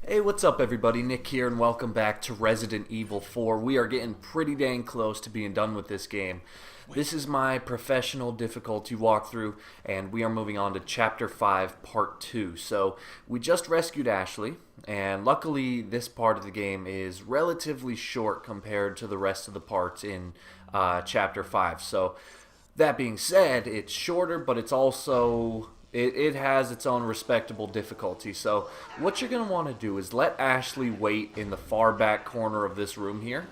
Hey, what's up everybody? Nick here and welcome back to Resident Evil 4. We are getting pretty dang close to being done with this game. This is my professional difficulty walkthrough and we are moving on to Chapter 5, Part 2. So, we just rescued Ashley and luckily this part of the game is relatively short compared to the rest of the parts in Chapter 5. So, that being said, it's shorter but it's also... It has its own respectable difficulty. So what you're going to want to do is let Ashley wait in the far back corner of this room here.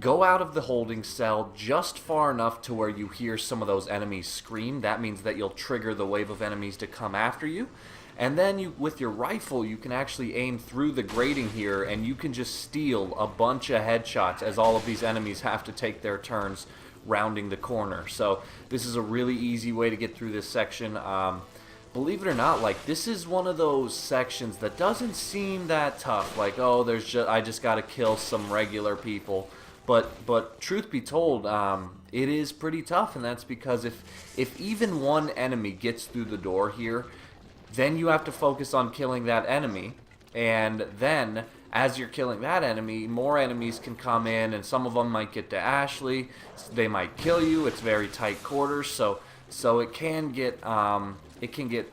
Go out of the holding cell just far enough to where you hear some of those enemies scream. That means that you'll trigger the wave of enemies to come after you. And then with your rifle, you can actually aim through the grating here and you can just steal a bunch of headshots as all of these enemies have to take their turns rounding the corner. So this is a really easy way to get through this section. Believe it or not, like, this is one of those sections that doesn't seem that tough. Like, oh, I just gotta kill some regular people. But truth be told, it is pretty tough, and that's because if even one enemy gets through the door here, then you have to focus on killing that enemy, and then as you're killing that enemy, more enemies can come in, and some of them might get to Ashley. They might kill you. It's very tight quarters, so it can get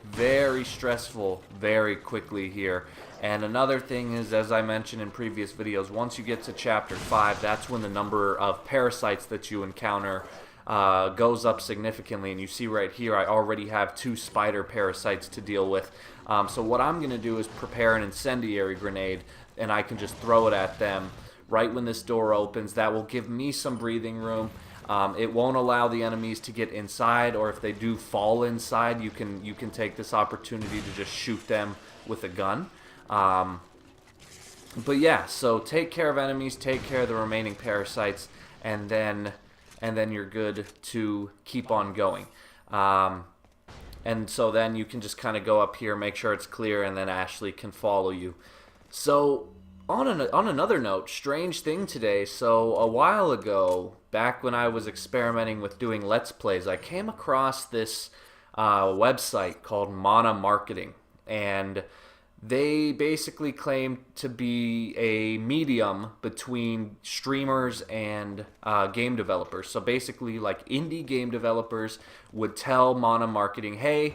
very stressful very quickly here. And another thing is, as I mentioned in previous videos, once you get to Chapter 5, that's when the number of parasites that you encounter goes up significantly. And you see right here, I already have 2 spider parasites to deal with. So what I'm going to do is prepare an incendiary grenade, and I can just throw it at them right when this door opens. That will give me some breathing room. It won't allow the enemies to get inside, or if they do fall inside, you can take this opportunity to just shoot them with a gun. But yeah, so take care of enemies, take care of the remaining parasites, and then you're good to keep on going. And so then you can just kind of go up here, make sure it's clear, and then Ashley can follow you. So on another note, strange thing today. So a while ago, back when I was experimenting with doing Let's Plays, I came across this website called Mana Marketing, and they basically claim to be a medium between streamers and game developers. So basically, like, indie game developers would tell Mana Marketing, hey,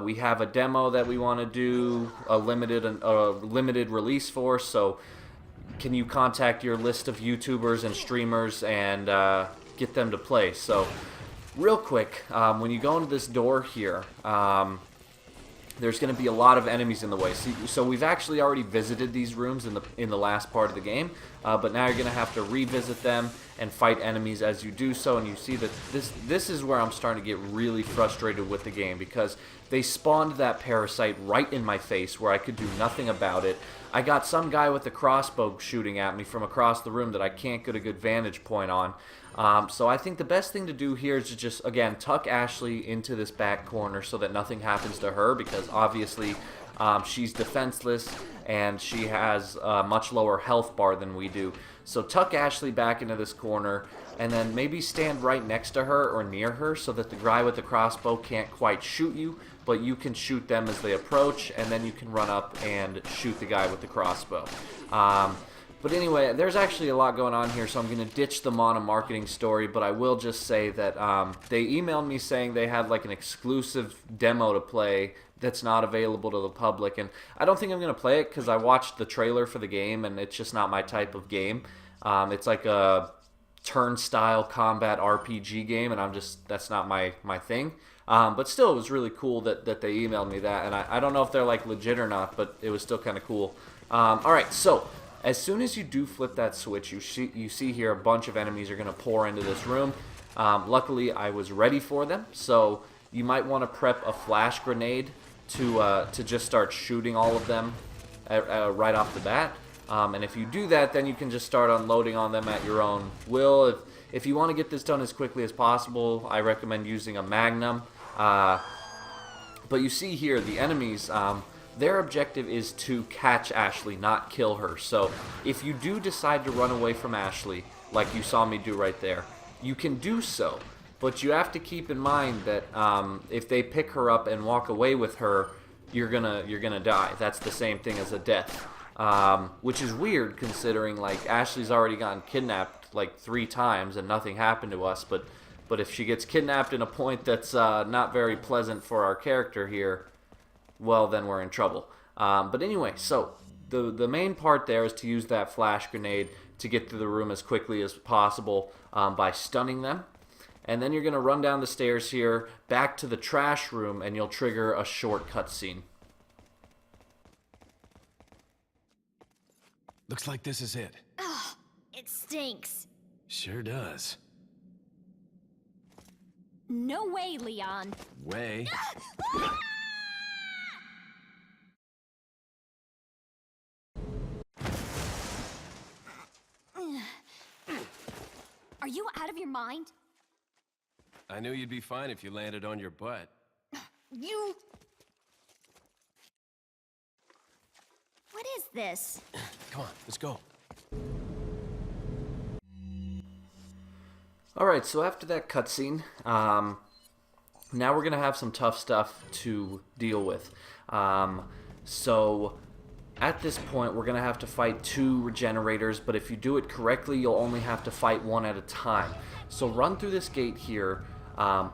we have a demo that we want to do a limited release for, so can you contact your list of YouTubers and streamers and get them to play. So real quick, when you go into this door here, there's going to be a lot of enemies in the way. So we've actually already visited these rooms in the last part of the game, but now you're going to have to revisit them and fight enemies as you do so. And you see that this is where I'm starting to get really frustrated with the game, because they spawned that parasite right in my face where I could do nothing about it. I got some guy with a crossbow shooting at me from across the room that I can't get a good vantage point on. So I think the best thing to do here is to just, again, tuck Ashley into this back corner so that nothing happens to her, because obviously she's defenseless and she has a much lower health bar than we do. So tuck Ashley back into this corner and then maybe stand right next to her or near her so that the guy with the crossbow can't quite shoot you, but you can shoot them as they approach, and then you can run up and shoot the guy with the crossbow. But anyway, there's actually a lot going on here, so I'm going to ditch the Mana Marketing story, but I will just say that they emailed me saying they had like an exclusive demo to play that's not available to the public, and I don't think I'm going to play it because I watched the trailer for the game, and it's just not my type of game. It's like a turn-style combat RPG game, and that's not my thing. But still, it was really cool that they emailed me that, and I don't know if they're like legit or not, but it was still kind of cool. Alright, so as soon as you do flip that switch, you see here a bunch of enemies are going to pour into this room. Luckily, I was ready for them, so you might want to prep a flash grenade to just start shooting all of them right off the bat. And if you do that, then you can just start unloading on them at your own will. If you want to get this done as quickly as possible, I recommend using a Magnum. But you see here, the enemies, their objective is to catch Ashley, not kill her. So if you do decide to run away from Ashley, like you saw me do right there, you can do so. But you have to keep in mind that if they pick her up and walk away with her, you're gonna die. That's the same thing as a death. which is weird considering like Ashley's already gotten kidnapped like 3 times and nothing happened to us. But if she gets kidnapped in a point that's not very pleasant for our character here, well, then we're in trouble. But anyway, so the main part there is to use that flash grenade to get through the room as quickly as possible by stunning them. And then you're going to run down the stairs here, back to the trash room, and you'll trigger a short cutscene. Looks like this is it. Ugh, it stinks. Sure does. No way, Leon. Way? Are you out of your mind? I knew you'd be fine if you landed on your butt. You... What is this? Come on, let's go. Alright, so after that cutscene, now we're going to have some tough stuff to deal with. So at this point, we're going to have to fight 2 regenerators, but if you do it correctly, you'll only have to fight 1 at a time. So run through this gate here,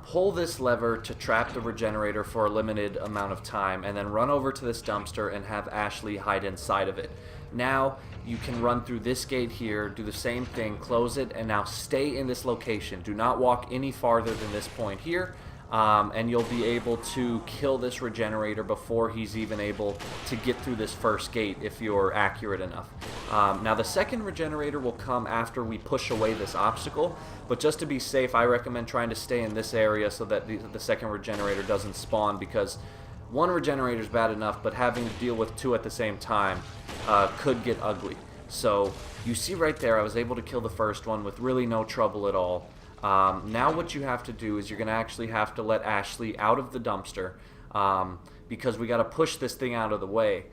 pull this lever to trap the regenerator for a limited amount of time, and then run over to this dumpster and have Ashley hide inside of it. Now you can run through this gate here, do the same thing, close it, and now stay in this location. Do not walk any farther than this point here, and you'll be able to kill this regenerator before he's even able to get through this first gate if you're accurate enough. Now the second regenerator will come after we push away this obstacle, but just to be safe, I recommend trying to stay in this area so that the second regenerator doesn't spawn, because 1 regenerator is bad enough, but having to deal with 2 at the same time could get ugly. So you see right there, I was able to kill the first one with really no trouble at all. Now what you have to do is you're going to actually have to let Ashley out of the dumpster, because we got to push this thing out of the way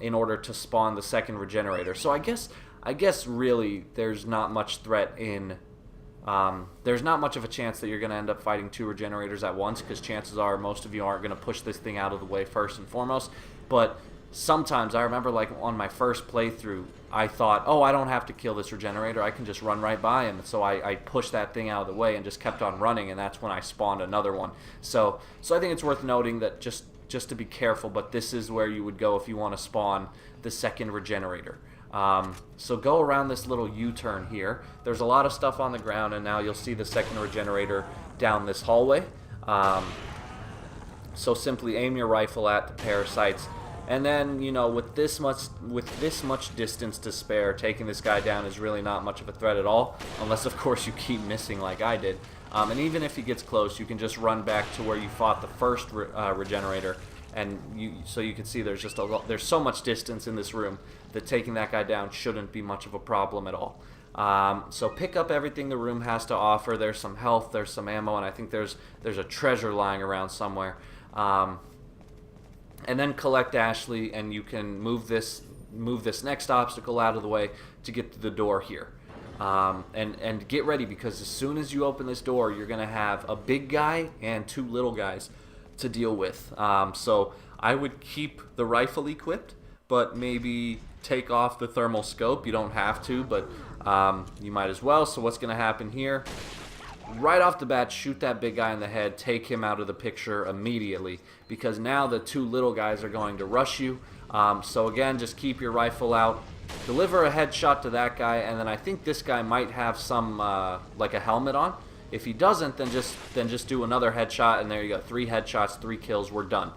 in order to spawn the second regenerator. So I guess really there's not much threat in... there's not much of a chance that you're going to end up fighting 2 regenerators at once, because chances are most of you aren't going to push this thing out of the way first and foremost. But sometimes, I remember like on my first playthrough, I thought, oh, I don't have to kill this regenerator, I can just run right by him. So I pushed that thing out of the way and just kept on running, and that's when I spawned another one. So I think it's worth noting that just to be careful, but this is where you would go if you want to spawn the second regenerator. So go around this little U-turn here. There's a lot of stuff on the ground, and now you'll see the second regenerator down this hallway. So simply aim your rifle at the parasites, and then, you know, with this much distance to spare, taking this guy down is really not much of a threat at all, unless of course you keep missing like I did. And even if he gets close, you can just run back to where you fought the first regenerator. And so you can see there's just there's so much distance in this room that taking that guy down shouldn't be much of a problem at all. So pick up everything the room has to offer. There's some health, there's some ammo, and I think there's a treasure lying around somewhere. And then collect Ashley, and you can move this next obstacle out of the way to get to the door here. And get ready, because as soon as you open this door, you're gonna have a big guy and 2 little guys to deal with. So I would keep the rifle equipped, but maybe take off the thermal scope. You don't have to, but you might as well. So what's going to happen here? Right off the bat, shoot that big guy in the head, take him out of the picture immediately, because now the 2 little guys are going to rush you. So again, just keep your rifle out, deliver a headshot to that guy, and then I think this guy might have some like a helmet on. If he doesn't, then just do another headshot, and there you go. 3 headshots, 3 kills, we're done.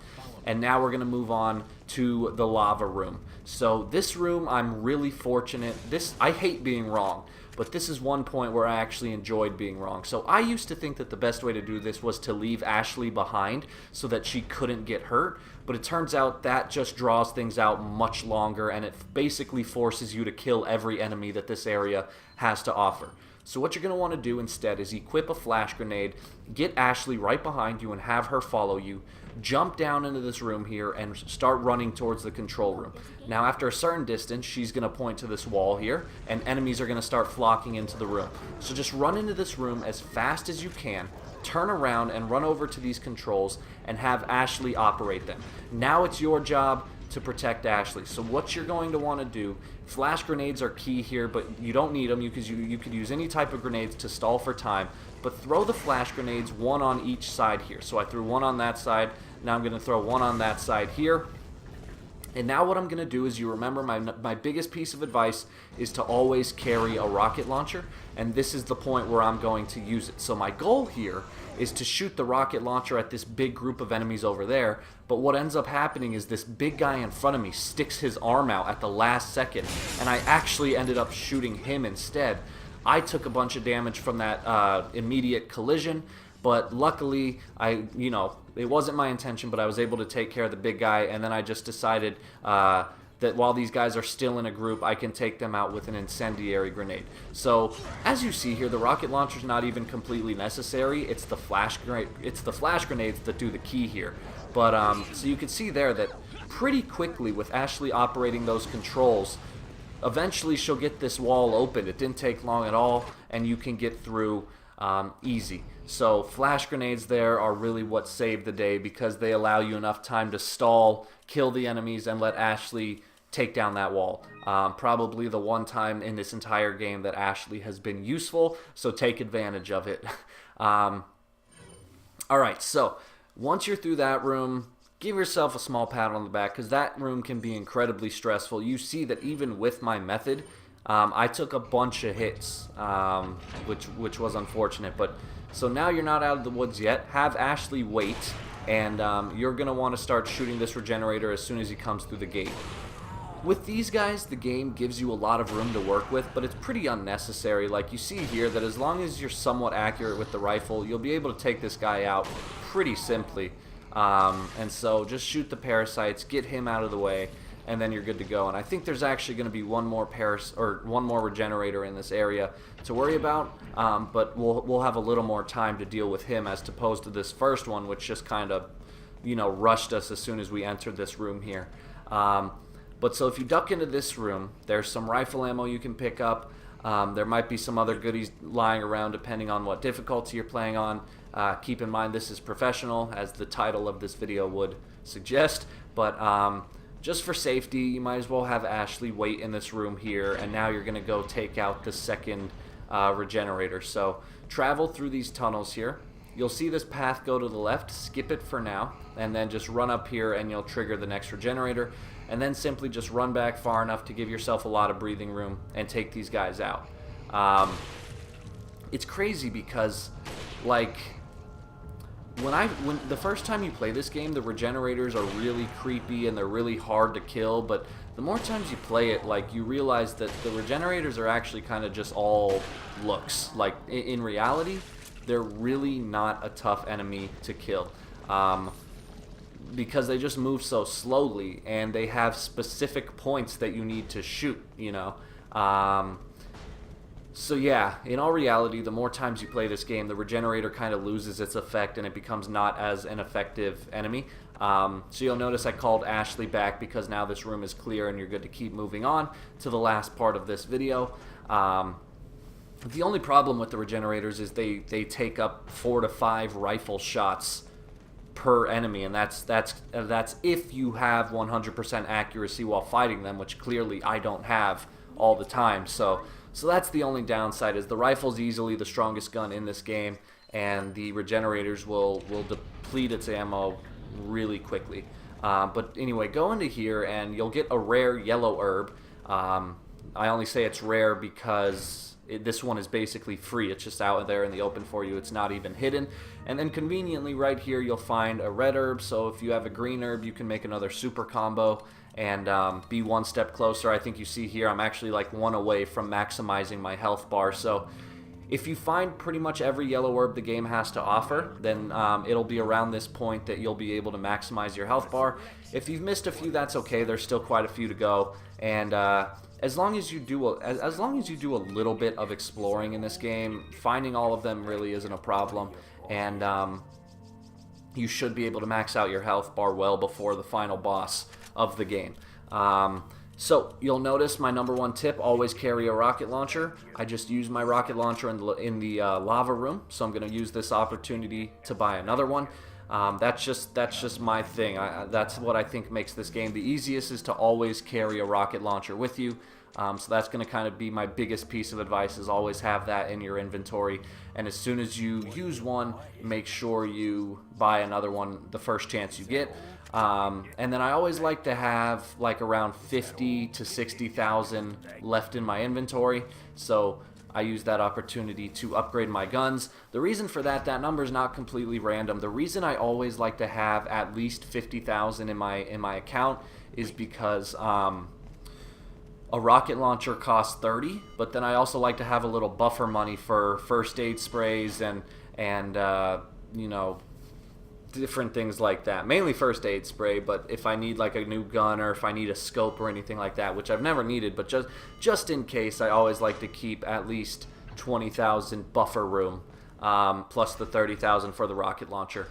And now we're going to move on to the lava room. So this room, I'm really fortunate. I hate being wrong, but this is one point where I actually enjoyed being wrong. So I used to think that the best way to do this was to leave Ashley behind so that she couldn't get hurt, but it turns out that just draws things out much longer, and it basically forces you to kill every enemy that this area has to offer. So what you're going to want to do instead is equip a flash grenade, get Ashley right behind you and have her follow you, jump down into this room here and start running towards the control room. Now after a certain distance, she's going to point to this wall here, and enemies are going to start flocking into the room. So just run into this room as fast as you can, turn around and run over to these controls and have Ashley operate them. Now it's your job. to protect Ashley. So what you're going to want to do, flash grenades are key here, but you don't need them because you could use any type of grenades to stall for time. But throw the flash grenades, one on each side here. So I threw one on that side. Now I'm going to throw one on that side here. And now what I'm going to do is, you remember my biggest piece of advice is to always carry a rocket launcher, and this is the point where I'm going to use it. So my goal here is to shoot the rocket launcher at this big group of enemies over there, but what ends up happening is this big guy in front of me sticks his arm out at the last second, and I actually ended up shooting him instead. I took a bunch of damage from that immediate collision, but luckily, it wasn't my intention, but I was able to take care of the big guy, and then I just decided that while these guys are still in a group, I can take them out with an incendiary grenade. So, as you see here, the rocket launcher's not even completely necessary. It's the flash grenades that do the key here. But so you can see there that pretty quickly, with Ashley operating those controls, eventually she'll get this wall open. It didn't take long at all, and you can get through easy. So flash grenades there are really what saved the day, because they allow you enough time to stall, kill the enemies, and let Ashley take down that wall. Probably the one time in this entire game that Ashley has been useful, so take advantage of it. Alright, so once you're through that room, give yourself a small pat on the back, because that room can be incredibly stressful. You see that even with my method, I took a bunch of hits, which was unfortunate. But so now you're not out of the woods yet. Have Ashley wait, and you're going to want to start shooting this regenerator as soon as he comes through the gate. With these guys, the game gives you a lot of room to work with, but it's pretty unnecessary. Like you see here, that as long as you're somewhat accurate with the rifle, you'll be able to take this guy out pretty simply. And so just shoot the parasites, get him out of the way, and then you're good to go. And I think there's actually going to be one more regenerator in this area to worry about, but we'll have a little more time to deal with him as opposed to this first one, which just kind of, rushed us as soon as we entered this room here. But so if you duck into this room, there's some rifle ammo you can pick up. There might be some other goodies lying around depending on what difficulty you're playing on. Keep in mind this is professional, as the title of this video would suggest, but just for safety, you might as well have Ashley wait in this room here, and now you're going to go take out the second regenerator. So travel through these tunnels here. You'll see this path go to the left, skip it for now, and then just run up here and you'll trigger the next regenerator, and then simply just run back far enough to give yourself a lot of breathing room and take these guys out. It's crazy because, like, when the first time you play this game, the regenerators are really creepy and they're really hard to kill, but the more times you play it, like, you realize that the regenerators are actually kind of just all looks. Like, in reality, they're really not a tough enemy to kill, because they just move so slowly and they have specific points that you need to shoot, So yeah, in all reality, the more times you play this game, the regenerator kind of loses its effect and it becomes not as an effective enemy. So you'll notice I called Ashley back because now this room is clear and you're good to keep moving on to the last part of this video. The only problem with the regenerators is they take up 4 to 5 rifle shots per enemy, and that's if you have 100% accuracy while fighting them, which clearly I don't have all the time. So that's the only downside, is the rifle's easily the strongest gun in this game, and the regenerators will deplete its ammo really quickly. But anyway, go into here and you'll get a rare yellow herb. I only say it's rare because this one is basically free. It's just out there in the open for you. It's not even hidden. And then conveniently right here you'll find a red herb, so if you have a green herb you can make another super combo and be one step closer. I think you see here I'm actually like 1 away from maximizing my health bar. So if you find pretty much every yellow herb the game has to offer, then it'll be around this point that you'll be able to maximize your health bar. If you've missed a few, that's okay. There's still quite a few to go, and as long as you do a little bit of exploring in this game, finding all of them really isn't a problem, and you should be able to max out your health bar well before the final boss of the game. So you'll notice my #1 tip: always carry a rocket launcher. I just used my rocket launcher in the lava room, so I'm going to use this opportunity to buy another one. That's just my thing. That's what I think makes this game the easiest, is to always carry a rocket launcher with you. So that's going to kind of be my biggest piece of advice, is always have that in your inventory. And as soon as you use one, make sure you buy another one the first chance you get. And then I always like to have like around 50 to 60,000 left in my inventory. So I use that opportunity to upgrade my guns. The reason for that number is not completely random. The reason I always like to have at least 50,000 in my account is because a rocket launcher costs 30, but then I also like to have a little buffer money for first aid sprays and you know, different things like that. Mainly first aid spray, but if I need like a new gun or if I need a scope or anything like that, which I've never needed, but just in case, I always like to keep at least 20,000 buffer room, plus the 30,000 for the rocket launcher.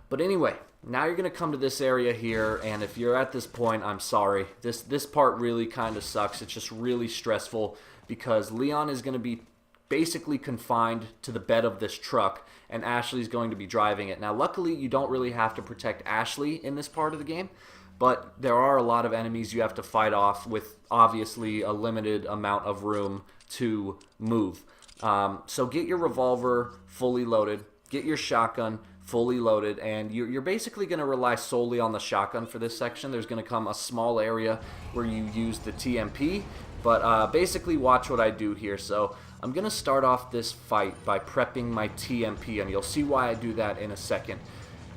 But anyway, now you're going to come to this area here, and if you're at this point, I'm sorry. This part really kind of sucks. It's just really stressful because Leon is going to be basically confined to the bed of this truck, and Ashley's going to be driving it. Now, luckily, you don't really have to protect Ashley in this part of the game, but there are a lot of enemies you have to fight off with, obviously, a limited amount of room to move. So get your revolver fully loaded, get your shotgun fully loaded, and you're basically going to rely solely on the shotgun for this section. There's going to come a small area where you use the TMP, but basically watch what I do here. So I'm going to start off this fight by prepping my TMP, and you'll see why I do that in a second.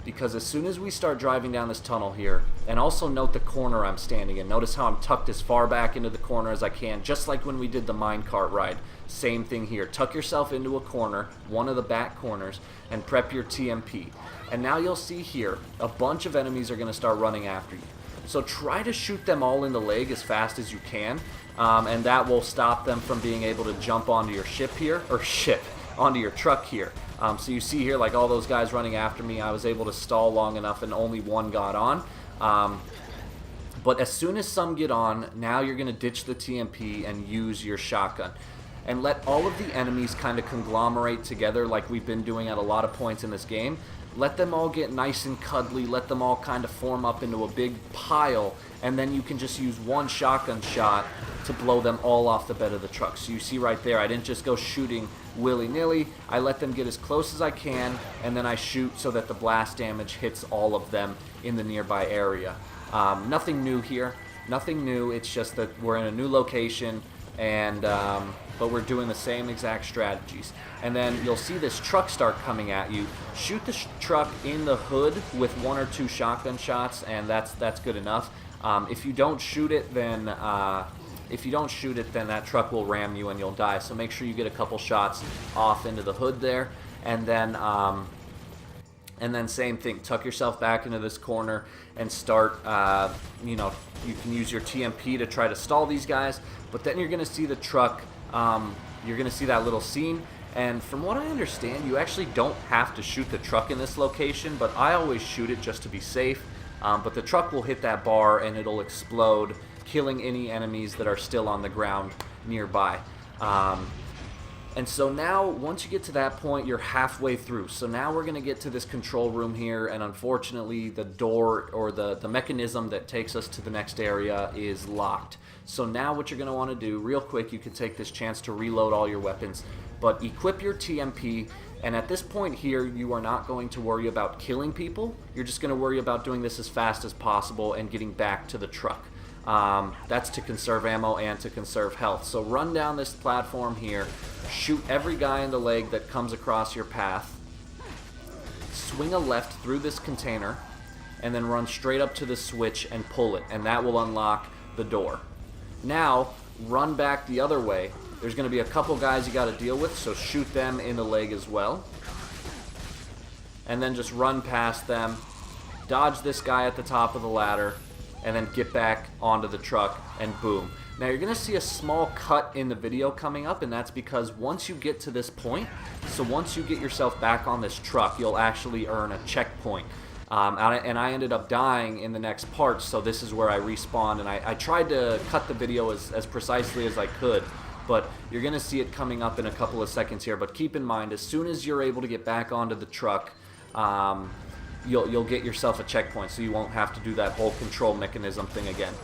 Because as soon as we start driving down this tunnel here, and also note the corner I'm standing in. Notice how I'm tucked as far back into the corner as I can, just like when we did the minecart ride. Same thing here. Tuck yourself into a corner, one of the back corners, and prep your TMP. And now you'll see here, a bunch of enemies are going to start running after you. So try to shoot them all in the leg as fast as you can, and that will stop them from being able to jump onto your onto your truck here. So you see here, like all those guys running after me, I was able to stall long enough and only one got on. But as soon as some get on, now you're going to ditch the TMP and use your shotgun. And let all of the enemies kind of conglomerate together like we've been doing at a lot of points in this game. Let them all get nice and cuddly, let them all kind of form up into a big pile, and then you can just use one shotgun shot to blow them all off the bed of the truck. So you see right there, I didn't just go shooting willy-nilly. I let them get as close as I can, and then I shoot so that the blast damage hits all of them in the nearby area. Nothing new here, nothing new. It's just that we're in a new location, and but we're doing the same exact strategies. And then you'll see this truck start coming at you. Shoot the truck in the hood with one or two shotgun shots, and that's good enough. If you don't shoot it, then that truck will ram you and you'll die. So make sure you get a couple shots off into the hood there, and then same thing. Tuck yourself back into this corner and start. You can use your TMP to try to stall these guys, but then you're going to see the truck. You're going to see that little scene. And from what I understand, you actually don't have to shoot the truck in this location, but I always shoot it just to be safe. But the truck will hit that bar and it'll explode, killing any enemies that are still on the ground nearby. And so now, once you get to that point, you're halfway through. So now we're going to get to this control room here, and unfortunately the door or the mechanism that takes us to the next area is locked. So now what you're going to want to do, real quick, you can take this chance to reload all your weapons, but equip your TMP, and at this point here, you are not going to worry about killing people. You're just going to worry about doing this as fast as possible and getting back to the truck. That's to conserve ammo and to conserve health. So run down this platform here, shoot every guy in the leg that comes across your path, swing a left through this container, and then run straight up to the switch and pull it, and that will unlock the door. Now, run back the other way. There's going to be a couple guys you got to deal with, so shoot them in the leg as well. And then just run past them, dodge this guy at the top of the ladder, and then get back onto the truck, and boom. Now you're going to see a small cut in the video coming up, and that's because once you get to this point, so once you get yourself back on this truck, you'll actually earn a checkpoint. And I ended up dying in the next part, so this is where I respawned, and I tried to cut the video as precisely as I could, but you're going to see it coming up in a couple of seconds here. But keep in mind, as soon as you're able to get back onto the truck, you'll get yourself a checkpoint, so you won't have to do that whole control mechanism thing again.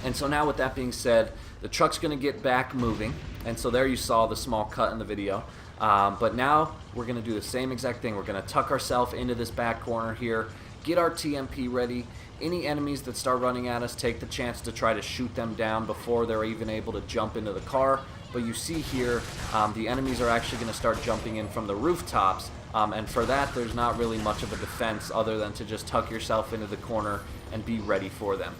And so now with that being said, the truck's going to get back moving. And so there you saw the small cut in the video. But now we're going to do the same exact thing. We're going to tuck ourselves into this back corner here, get our TMP ready. Any enemies that start running at us, take the chance to try to shoot them down before they're even able to jump into the car. But you see here, the enemies are actually going to start jumping in from the rooftops. And for that, there's not really much of a defense other than to just tuck yourself into the corner and be ready for them.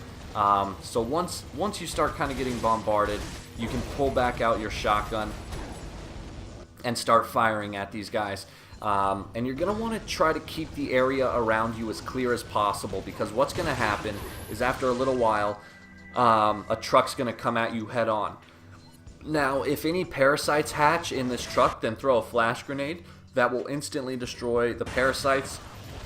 So once you start kind of getting bombarded, you can pull back out your shotgun and start firing at these guys. And you're going to want to try to keep the area around you as clear as possible, because what's going to happen is after a little while, a truck's going to come at you head on. Now, if any parasites hatch in this truck, then throw a flash grenade. That will instantly destroy the parasites,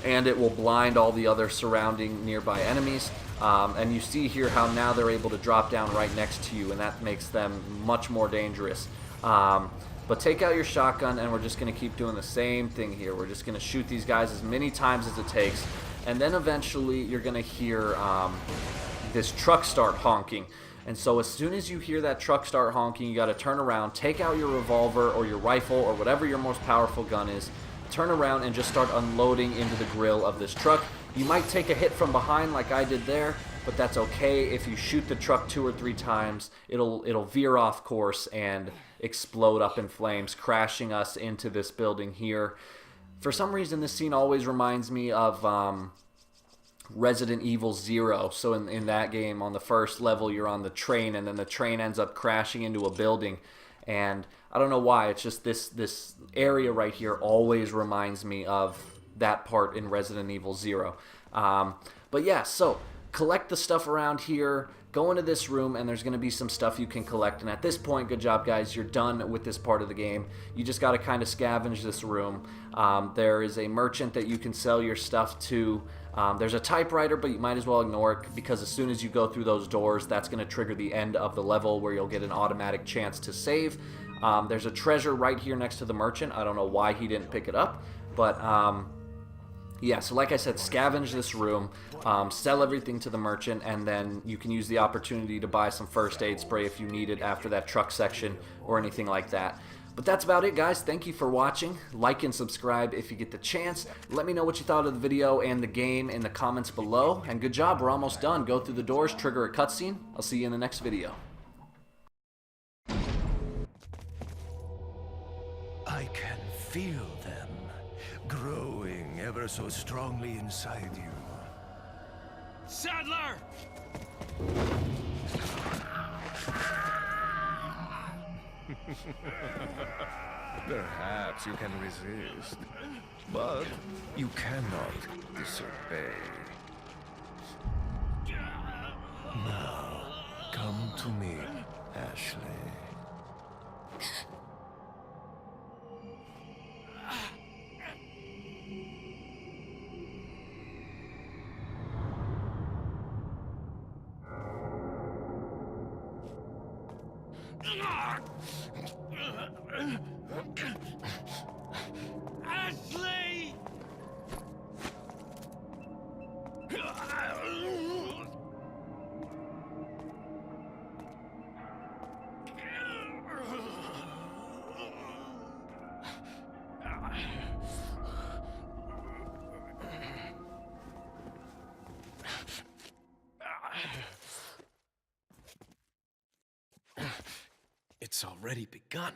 and it will blind all the other surrounding nearby enemies. And you see here how now they're able to drop down right next to you, and that makes them much more dangerous. But take out your shotgun, and we're just going to keep doing the same thing here. We're just going to shoot these guys as many times as it takes, and then eventually you're going to hear this truck start honking. And so as soon as you hear that truck start honking, you got to turn around, take out your revolver or your rifle or whatever your most powerful gun is, turn around and just start unloading into the grill of this truck. You might take a hit from behind like I did there, but that's okay. If you shoot the truck 2 or 3 times, it'll veer off course and explode up in flames, crashing us into this building here. For some reason, this scene always reminds me of Resident Evil 0. So in that game, on the first level, you're on the train, and then the train ends up crashing into a building. And I don't know why, it's just this area right here always reminds me of that part in Resident Evil 0. But yeah, so collect the stuff around here, go into this room, and there's going to be some stuff you can collect. And at this point, good job guys, you're done with this part of the game. You just got to kind of scavenge this room. There is a merchant that you can sell your stuff to. There's a typewriter, but you might as well ignore it, because as soon as you go through those doors, that's going to trigger the end of the level where you'll get an automatic chance to save. There's a treasure right here next to the merchant. I don't know why he didn't pick it up, but yeah, so like I said, scavenge this room, sell everything to the merchant, and then you can use the opportunity to buy some first aid spray if you need it after that truck section or anything like that. But that's about it, guys. Thank you for watching. Like and subscribe if you get the chance. Let me know what you thought of the video and the game in the comments below. And good job, we're almost done. Go through the doors, trigger a cutscene. I'll see you in the next video. I can feel them growing ever so strongly inside you. Sadler! Perhaps you can resist, but you cannot disobey. Now, come to me, Ashley. Ashley! It's already begun.